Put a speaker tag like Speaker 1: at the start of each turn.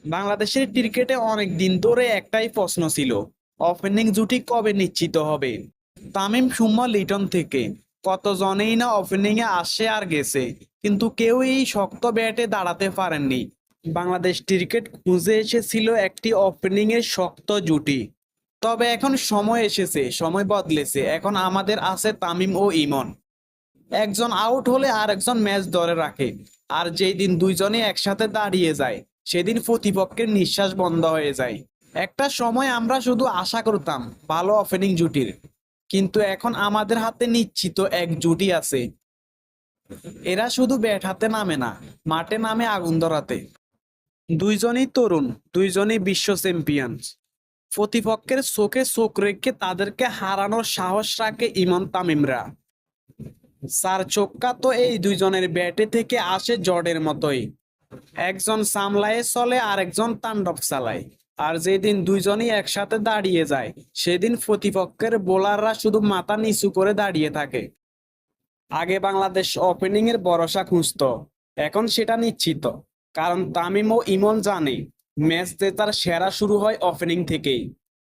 Speaker 1: বাংলাদেশের ক্রিকেটে অনেক দিন ধরে একটাই প্রশ্ন ছিল, ওপেনিং জুটি কবে নিশ্চিত হবে। তামিম সুম্মা লিটন থেকে কতজনেই না ওপেনিং এ আসে আর গেছে, কিন্তু কেউই শক্ত ব্যাটে দাঁড়াতে পারেননি। বাংলাদেশ ক্রিকেট খুঁজে এসেছিল একটি ওপেনিং এর শক্ত জুটি। তবে এখন সময় এসেছে, সময় বদলেছে। এখন আমাদের আছে তামিম ও ইমন। একজন আউট হলে আর একজন ম্যাচ ধরে রাখে, আর যেই দিন দুইজনে একসাথে দাঁড়িয়ে যায় সেদিন প্রতিপক্ষের নিঃশ্বাস বন্ধ হয়ে যায়। একটা সময় আমরা শুধু আশা করতাম ভালো ওপেনিং জুটির, কিন্তু এখন আমাদের হাতে নিশ্চিত এক জুটি আছে। এরা শুধু ব্যাট হাতে নামে না, মাঠে নামে আগুন ধরাতে। দুইজনই তরুণ, দুইজনই বিশ্ব চ্যাম্পিয়ন। প্রতিপক্ষের চোখে চোখ রেখে তাদেরকে হারানোর সাহস রাখে ইমন তামিমরা। চার চক্কা তো এই দুইজনের ব্যাটে থেকে আসে জটের মতোই। একজন সামলায়ে চলে আর একজন তাণ্ডব চালায়। আর যেদিন দুইজনই একসাথে দাঁড়িয়ে যায় সেদিন প্রতিপক্ষের বোলাররা শুধু মাথা নিচু করে দাঁড়িয়ে থাকে। আগে বাংলাদেশ ওপেনিং এর ভরসা খুঁজতো, এখন সেটা নিশ্চিত। কারণ তামিম ও ইমন জানে ম্যাচ জেতার সেরা শুরু হয় ওপেনিং থেকেই।